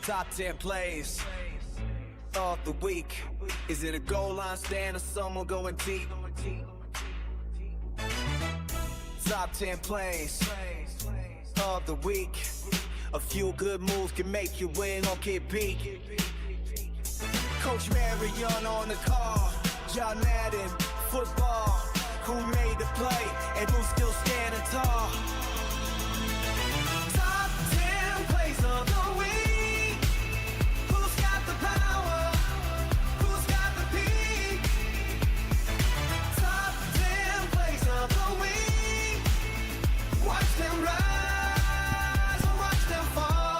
Top 10 plays of the week. Is it a goal line stand or someone going deep? Top 10 plays of the week. A few good moves can make you win or get beat. Coach Marion on the call. John Madden, football. Who made the play and who's still standing tall? Top 10 plays of the week. Who's got the power? Who's got the peak? Top 10 plays of the week. Watch them rise or watch them fall.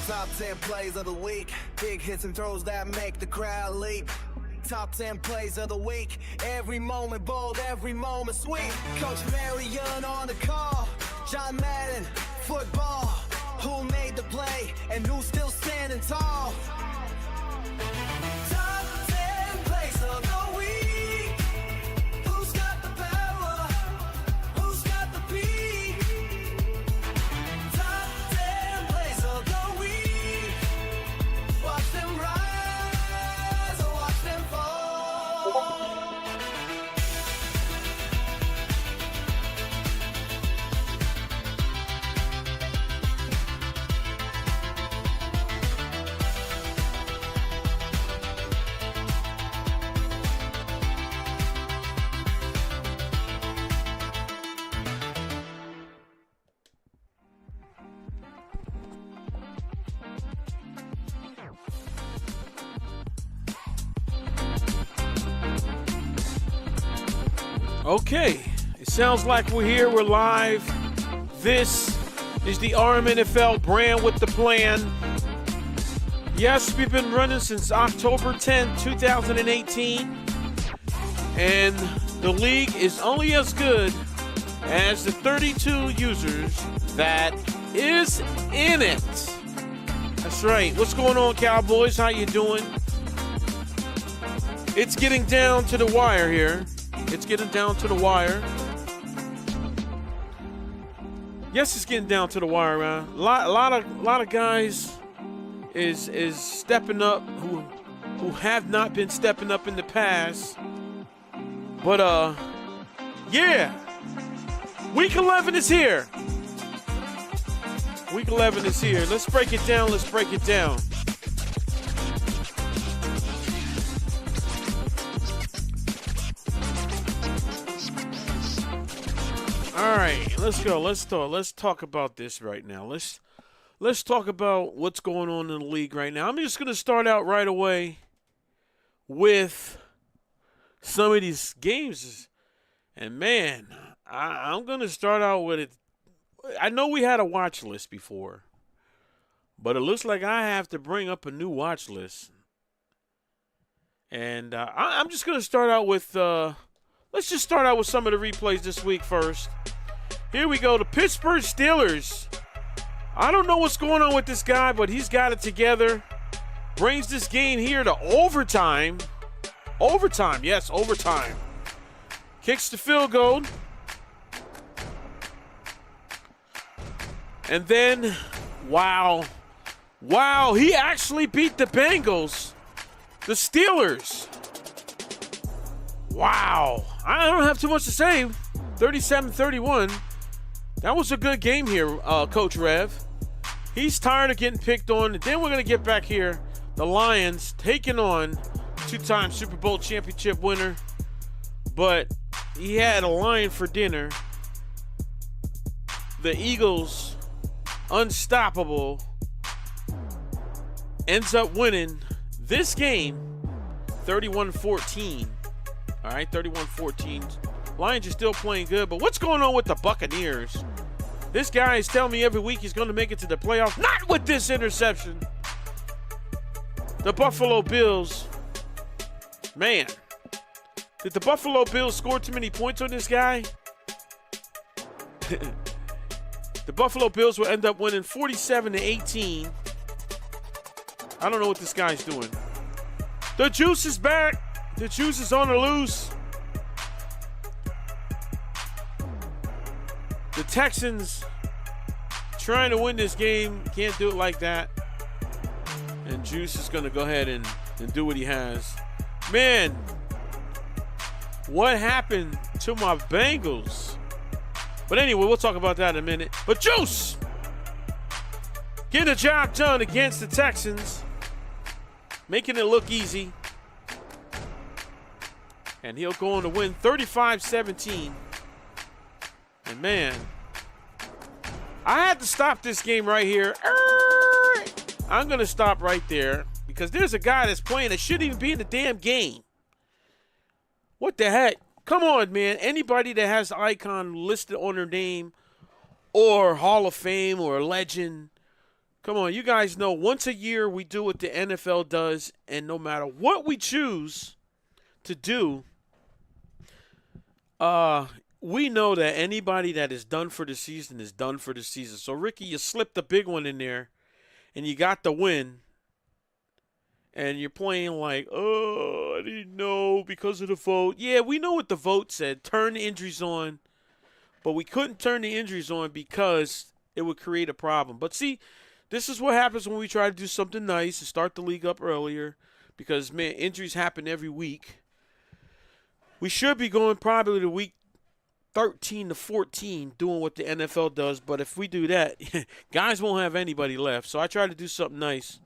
Top 10 plays of the week. Big hits and throws that make the crowd leap. Top 10 plays of the week. Every moment bold, every moment sweet. Coach Marion on the call. John Madden, football. Who made the play and who's still standing tall? Top 10 plays of the week. Who's got the power? Who's got the peak? Top 10 plays of the week. Watch them rise or watch them fall. Okay, it sounds like we're here, we're live. This is the RMNFL brand with the plan. Yes, we've been running since October 10, 2018. And the league is only as good as the 32 users that is in it. That's right. What's going on, Cowboys? How you doing? It's getting down to the wire here. It's getting down to the wire. Yes, it's getting down to the wire, man. A lot of guys is stepping up who have not been stepping up in the past. But yeah, week 11 is here. Week 11 is here. Let's break it down. Let's break it down. All right, let's go. Let's talk about this right now. Let's talk about what's going on in the league right now. I'm just going to start out right away with some of these games. And man, I'm going to start out with it. I know we had a watch list before, but it looks like I have to bring up a new watch list. And I'm just going to start out with let's just start out with some of the replays this week first. Here we go. The Pittsburgh Steelers. I don't know what's going on with this guy, but he's got it together. Brings this game here to overtime. Overtime, yes, overtime. Kicks the field goal. And then, wow, he actually beat the Bengals. The Steelers. Wow. I don't have too much to say. 37-31. That was a good game here, Coach Rev. He's tired of getting picked on. And then we're going to get back here. The Lions taking on two-time Super Bowl championship winner. But he had a lion for dinner. The Eagles, unstoppable, ends up winning this game 31-14. All right, 31-14. Lions are still playing good, but what's going on with the Buccaneers? This guy is telling me every week he's going to make it to the playoffs. Not with this interception. The Buffalo Bills. Man, did the Buffalo Bills score too many points on this guy? The Buffalo Bills will end up winning 47-18. I don't know what this guy's doing. The juice is back. The juice is on the loose. The Texans trying to win this game. Can't do it like that. And Juice is going to go ahead and do what he has. Man, what happened to my Bengals? But anyway, we'll talk about that in a minute. But Juice getting the job done against the Texans. Making it look easy. And he'll go on to win 35-17. And man, I had to stop this game right here. I'm going to stop right there because there's a guy that's playing that shouldn't even be in the damn game. What the heck? Come on, man. Anybody that has the icon listed on their name or Hall of Fame or a legend, come on. You guys know once a year we do what the NFL does, and no matter what we choose to do, we know that anybody that is done for the season is done for the season. So, Ricky, you slipped a big one in there, and you got the win. And you're playing like, oh, I didn't know because of the vote. Yeah, we know what the vote said. Turn the injuries on. But we couldn't turn the injuries on because it would create a problem. But see, this is what happens when we try to do something nice and start the league up earlier. Because, man, injuries happen every week. We should be going probably to week 13 to 14 doing what the NFL does. But if we do that, guys won't have anybody left. So I try to do something nice.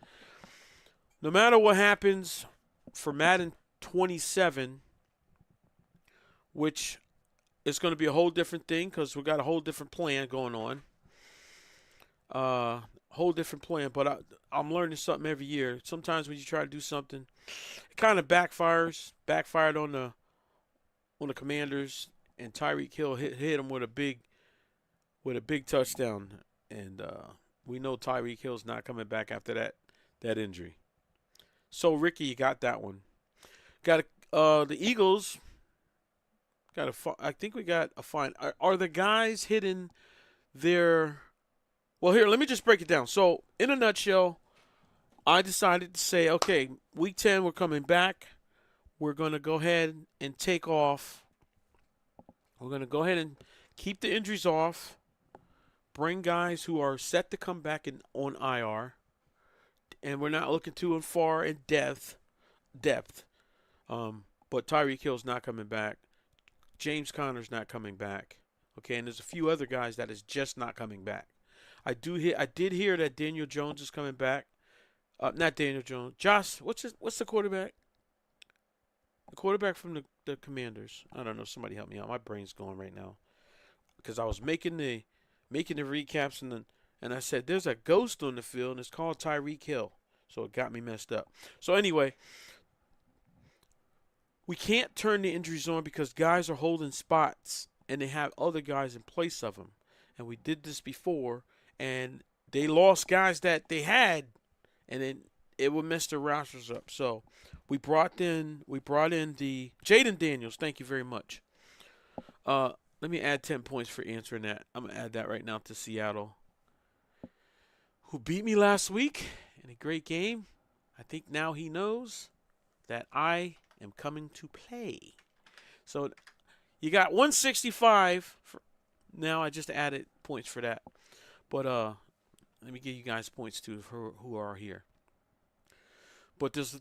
No matter what happens for Madden 27, which is going to be a whole different thing because we got a whole different plan going on. Whole different plan, but I'm learning something every year. Sometimes when you try to do something, it kind of backfires. Backfired on the Commanders, and Tyreek Hill hit him with a big touchdown, and we know Tyreek Hill's not coming back after that injury. So, Ricky, you got that one. Got the Eagles. I think we got a fine. Are the guys hitting their? Well, here, let me just break it down. So, in a nutshell, I decided to say, okay, week 10, we're coming back. We're going to go ahead and take off. We're going to go ahead and keep the injuries off. Bring guys who are set to come back on IR. And we're not looking too far in depth. But Tyreek Hill's not coming back. James Conner's not coming back. Okay, and there's a few other guys that is just not coming back. I did hear that Daniel Jones is coming back. Not Daniel Jones. Josh, what's the quarterback? The quarterback from the Commanders. I don't know. Somebody help me out. My brain's going right now. Because I was making the recaps and I said, there's a ghost on the field, and it's called Tyreek Hill. So it got me messed up. So anyway, we can't turn the injuries on because guys are holding spots, and they have other guys in place of them. And we did this before, and they lost guys that they had, and then it would mess their rosters up. So we brought in the Jaden Daniels. Thank you very much. Let me add 10 points for answering that. I'm going to add that right now to Seattle, who beat me last week in a great game. I think now he knows that I am coming to play. So you got 165. Now I just added points for that. But let me give you guys points too for who are here. But there's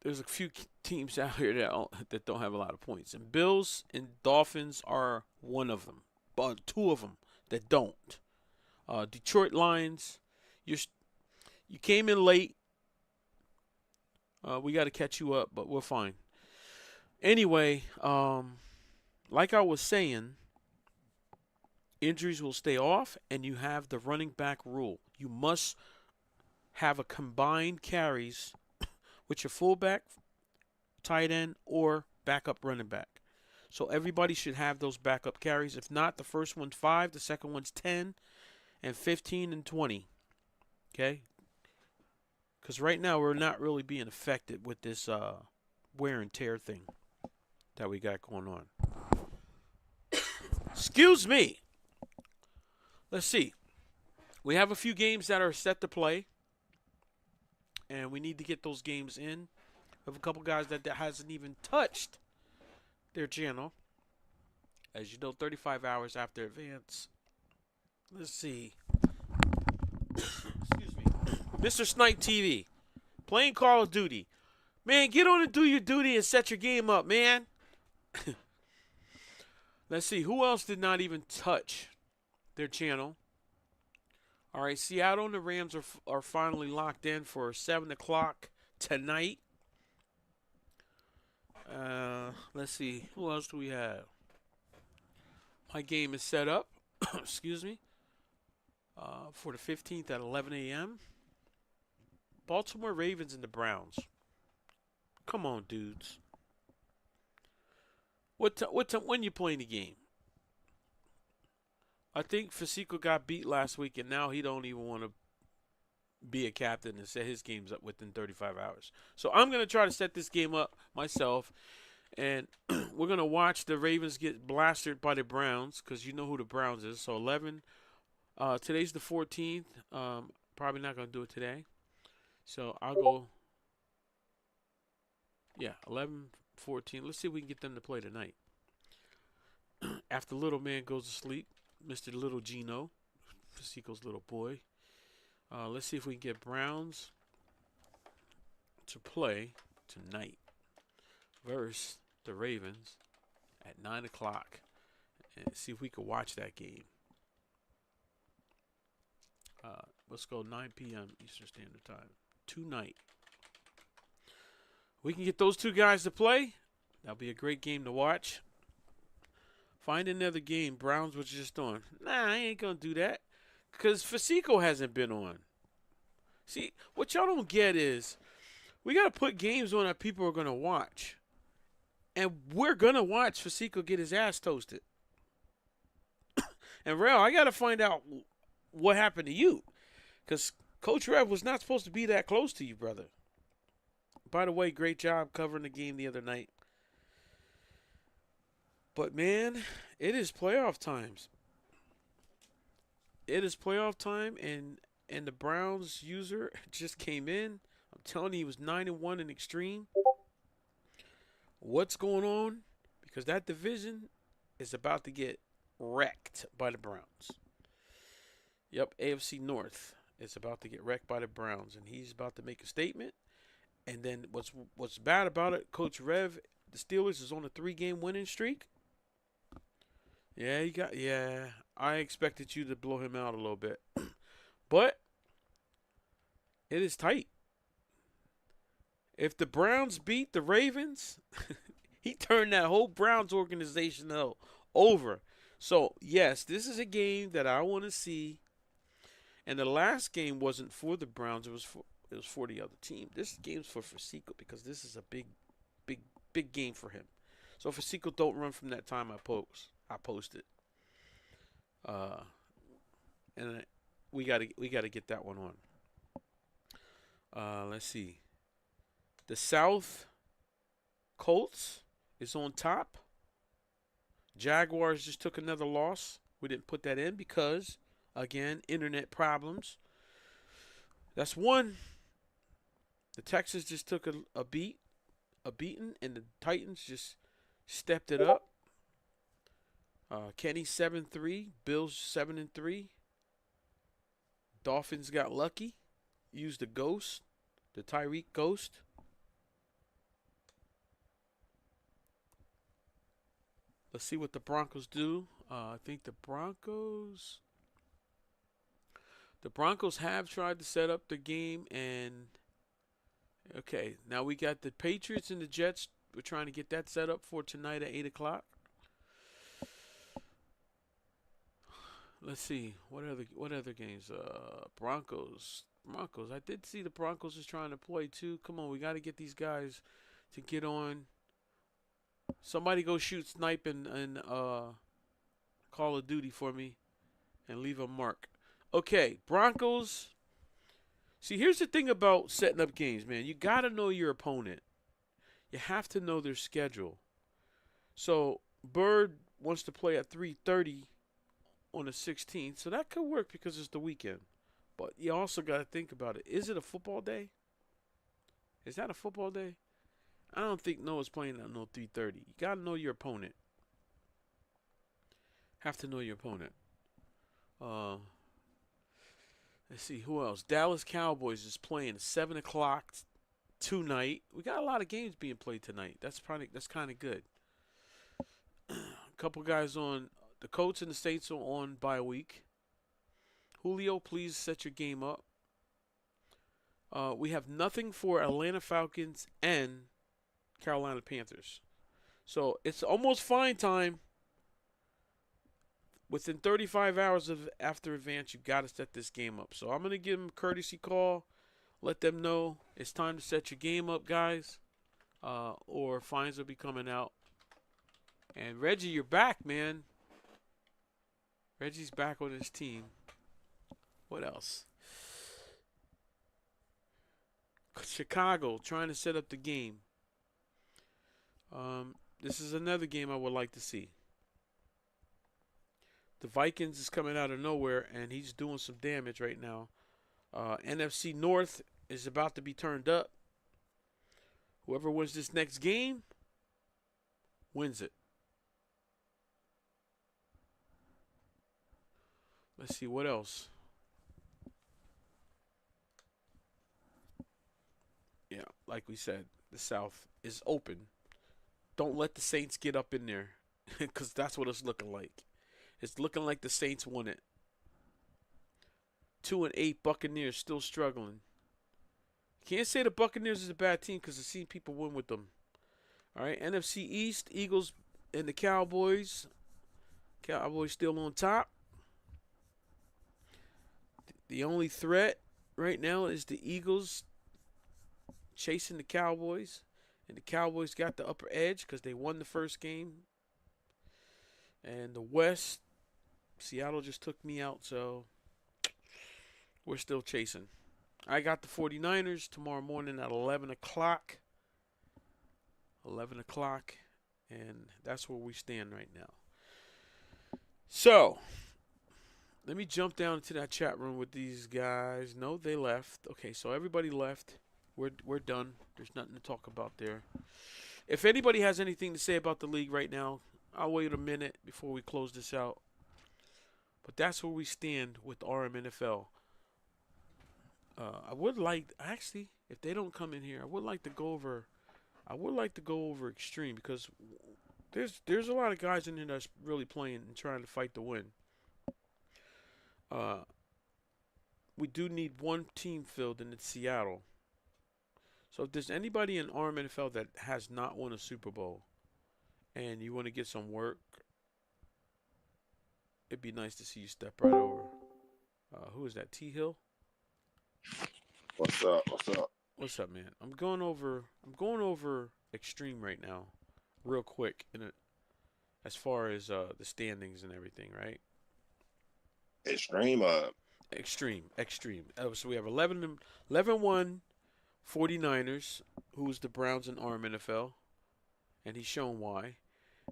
a few teams out here that don't have a lot of points. And Bills and Dolphins are one of them. But two of them that don't. Detroit Lions. You came in late. We got to catch you up, but we're fine. Anyway, like I was saying, injuries will stay off, and you have the running back rule. You must have a combined carries with your fullback, tight end, or backup running back. So everybody should have those backup carries. If not, the first one's 5, the second one's 10, and 15 and 20. Okay? Because right now we're not really being affected with this wear and tear thing that we got going on. Excuse me. Let's see. We have a few games that are set to play, and we need to get those games in of a couple guys that hasn't even touched their channel. As you know, 35 hours after advance. Let's see. Excuse me. Mr. Snipe TV. Playing Call of Duty. Man, get on and do your duty and set your game up, man. Let's see. Who else did not even touch their channel? All right, Seattle and the Rams are finally locked in for 7 o'clock tonight. Let's see. Who else do we have? My game is set up. Excuse me. For the 15th at 11 a.m. Baltimore Ravens and the Browns. Come on, dudes. When you playing the game? I think Fasico got beat last week, and now he don't even want to be a captain and set his games up within 35 hours. So I'm going to try to set this game up myself, and we're going to watch the Ravens get blasted by the Browns, because you know who the Browns is. So 11. Today's the 14th. Probably not going to do it today. So I'll go, 11, 14. Let's see if we can get them to play tonight. After little man goes to sleep, Mr. Little Gino, Fasico's little boy. Let's see if we can get Browns to play tonight versus the Ravens at 9 o'clock. And see if we can watch that game. Let's go 9 p.m. Eastern Standard Time tonight. We can get those two guys to play. That'll be a great game to watch. Find another game Browns was just on. Nah, I ain't going to do that. Because Fasico hasn't been on. See, what y'all don't get is we got to put games on that people are going to watch. And we're going to watch Fasico get his ass toasted. And, Rail, I got to find out what happened to you. Because Coach Rev was not supposed to be that close to you, brother. By the way, great job covering the game the other night. But, man, it is playoff times. It is playoff time, and the Browns user just came in. I'm telling you, he was 9-1 in extreme. What's going on? Because that division is about to get wrecked by the Browns. Yep, AFC North is about to get wrecked by the Browns, and he's about to make a statement. And then what's bad about it, Coach Rev, the Steelers is on a 3-game winning streak. Yeah, I expected you to blow him out a little bit. But it is tight. If the Browns beat the Ravens, he turned that whole Browns organization over. So, yes, this is a game that I want to see. And the last game wasn't for the Browns. It was for the other team. This game's for Fasico because this is a big game for him. So Fasico don't run from that time I posted. And we gotta get that one on. Let's see. The South Colts is on top. Jaguars just took another loss. We didn't put that in because, again, internet problems. That's one. The Texans just took a beating, and the Titans just stepped it up. Kenny 7-3, Bills 7-3. Dolphins got lucky, used the ghost, the Tyreek ghost. Let's see what the Broncos do. I think the Broncos have tried to set up the game, and okay, now we got the Patriots and the Jets. We're trying to get that set up for tonight at 8 o'clock. Let's see. What other games? Broncos. I did see the Broncos is trying to play too. Come on, we got to get these guys to get on. Somebody go shoot Snipe and Call of Duty for me and leave a mark. Okay, Broncos. See, here's the thing about setting up games, man. You got to know your opponent. You have to know their schedule. So, Bird wants to play at 3:30 on the 16th, so that could work because it's the weekend. But you also got to think about it. Is it a football day? Is that a football day? I don't think Noah's playing at no 3:30. You gotta know your opponent. Have to know your opponent. Let's see who else. Dallas Cowboys is playing 7 o'clock tonight. We got a lot of games being played tonight. That's kind of good. A couple guys on the Colts and the Saints are on bye week. Julio, please set your game up. We have nothing for Atlanta Falcons and Carolina Panthers. So it's almost fine time. Within 35 hours of after advance, you got to set this game up. So I'm going to give them a courtesy call. Let them know it's time to set your game up, guys. Or fines will be coming out. And Reggie, you're back, man. Reggie's back on his team. What else? Chicago trying to set up the game. This is another game I would like to see. The Vikings is coming out of nowhere, and he's doing some damage right now. NFC North is about to be turned up. Whoever wins this next game wins it. Let's see what else. Yeah, like we said, the South is open. Don't let the Saints get up in there, because that's what it's looking like. It's looking like the Saints won it. 2-8 Buccaneers still struggling. Can't say the Buccaneers is a bad team because I've seen people win with them. All right, NFC East, Eagles and the Cowboys. Cowboys still on top. The only threat right now is the Eagles chasing the Cowboys. And the Cowboys got the upper edge because they won the first game. And the West, Seattle just took me out, so we're still chasing. I got the 49ers tomorrow morning at 11 o'clock. 11 o'clock. And that's where we stand right now. So, let me jump down into that chat room with these guys. No, they left. Okay, so everybody left. We're done. There's nothing to talk about there. If anybody has anything to say about the league right now, I'll wait a minute before we close this out. But that's where we stand with RMNFL. I would like, actually, if they don't come in here, I would like to go over Extreme because there's a lot of guys in here that's really playing and trying to fight to win. We do need one team filled, and it's Seattle. So if there's anybody in RMNFL that has not won a Super Bowl and you want to get some work, it'd be nice to see you step right over. Who is that? T Hill? What's up? What's up? What's up, man? I'm going over Extreme right now, real quick, as far as the standings and everything, right? Extreme. Extreme. So we have 11-1 49ers, who's the Browns in RMNFL, and he's shown why.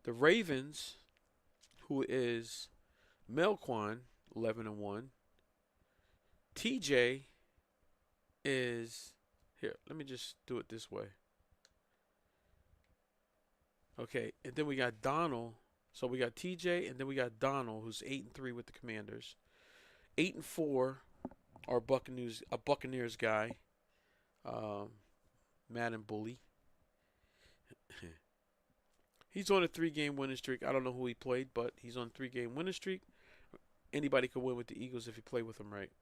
The Ravens, who is Melquan, 11-1. TJ is here. Let me just do it this way. Okay, and then we got Donald. So we got TJ, and then we got Donald, who's 8-3 with the Commanders. 8-4, our Buccaneers guy. Madden Bully. He's on a 3-game winning streak. I don't know who he played, but he's on a 3-game winning streak. Anybody could win with the Eagles if you play with them right.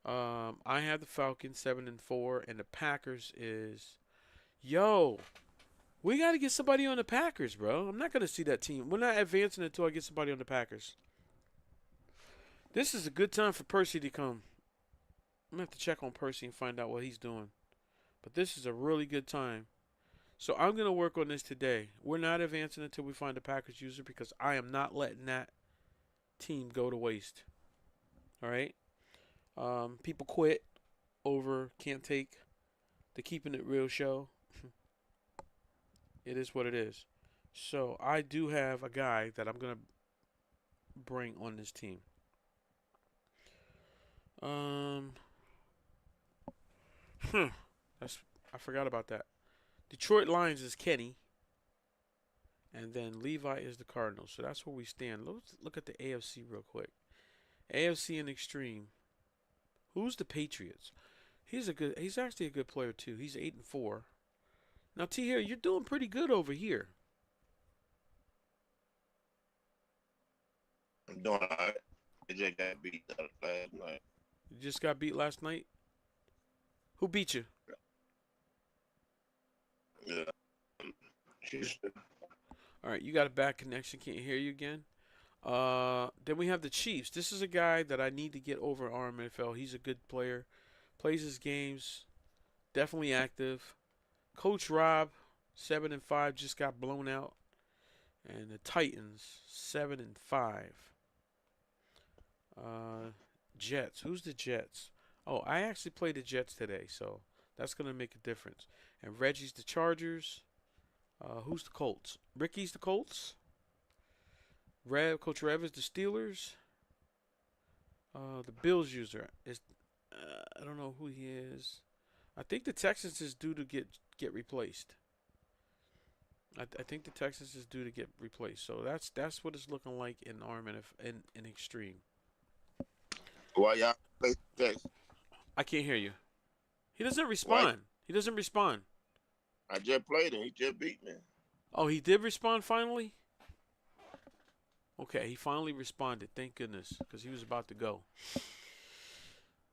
I have the Falcons 7-4, and the Packers is, we got to get somebody on the Packers, bro. I'm not gonna see that team. We're not advancing until I get somebody on the Packers. This is a good time for Percy to come. I'm going to have to check on Percy and find out what he's doing. But this is a really good time. So I'm going to work on this today. We're not advancing until we find a Packers user because I am not letting that team go to waste. All right? People quit over can't take the Keeping It Real show. It is what it is. So I do have a guy that I'm going to bring on this team. That's I forgot about that. Detroit Lions is Kenny. And then Levi is the Cardinals. So that's where we stand. Let's look at the AFC real quick. AFC and Extreme. Who's the Patriots? He's actually a good player too. He's 8-4. Now T here, you're doing pretty good over here. I'm doing all right. I just got beat last night. You just got beat last night? Who beat you? Yeah. All right, you got a bad connection. Can't hear you again. Then we have the Chiefs. This is a guy that I need to get over at RMFL. He's a good player. Plays his games. Definitely active. Coach Rob, 7-5, just got blown out. And the Titans, 7-5. Jets. Who's the Jets? Oh, I actually played the Jets today, so that's going to make a difference. And Reggie's the Chargers. Who's the Colts? Ricky's the Colts. Coach Rev is the Steelers. The Bills user is I don't know who he is. I think the Texans is due to get replaced. I think the Texans is due to get replaced. So that's what it's looking like in in Extreme. Why y'all play Texas? I can't hear you. He doesn't respond. Why? He doesn't respond. I just played him. He just beat me. Oh, he did respond finally? Okay, he finally responded. Thank goodness, because he was about to go.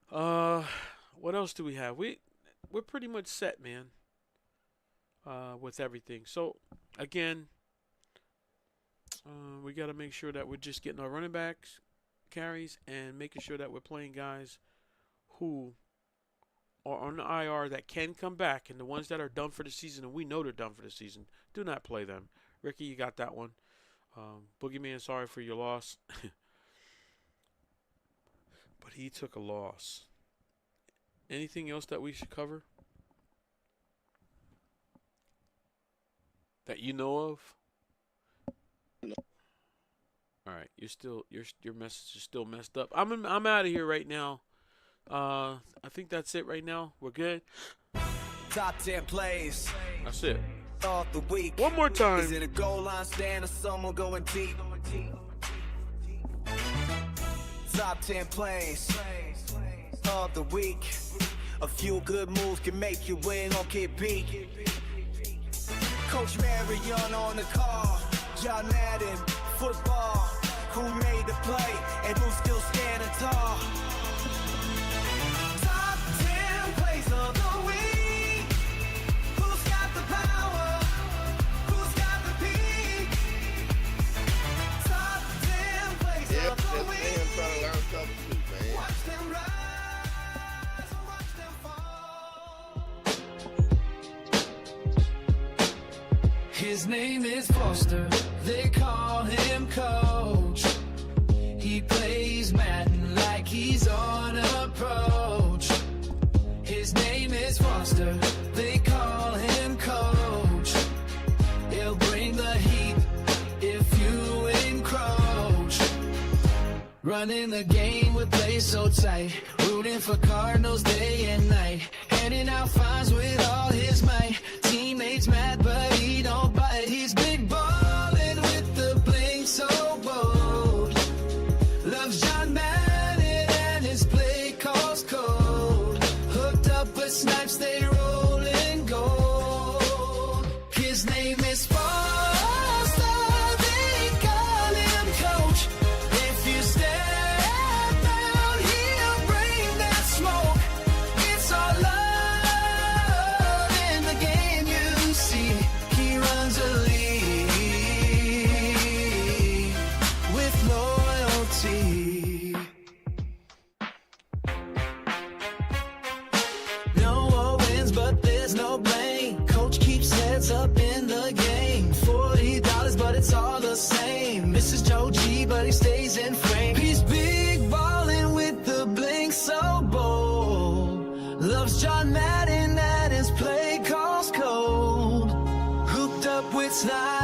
What else do we have? We're pretty much set, man, with everything. So, again, we got to make sure that we're just getting our running backs carries and making sure that we're playing guys who are on the IR that can come back, and the ones that are done for the season, and we know they're done for the season, do not play them. Ricky, you got that one. Boogeyman, sorry for your loss. But he took a loss. Anything else that we should cover? That you know of? No. All right, your message is still messed up. I'm out of here right now. I think that's it right now. We're good. Top 10 plays That's it. of the week. One more time. Is it a goal line stand or someone going deep? Top 10 plays of the week. A few good moves can make you win or get beat. Coach Marion on the call. John Madden, football. Who made the play and who's still standing tall? Top 10 plays of the week. Who's got the power? Who's got the peak? Top 10 plays Yep, of the that's week. him trying to learn something too, man. Watch them rise and watch them fall. His name is Foster. They call him Coach. He plays Madden like he's on approach. His name is Foster. They call him Coach. He'll bring the heat if you encroach. Running the game with play so tight. Rooting for Cardinals day and night. Handing out fines with all his might. Teammates mad but he don't bite. He's big ballin' with the bling so bold. Loves John Madden and his play calls cold. Hooked up with snipes, they rollin' gold. His name is Foster, they call him Coach. If you step out, he'll bring that smoke. It's all love in the game you see. He runs a league with loyalty. No wins, but there's no blame. Coach keeps heads up in the game. $40, but it's all the same. Mrs. Joe G, but he stays in frame. He's big ballin' with the blink so bold. Loves John Madden and his play calls cold. Hooked up with snipes.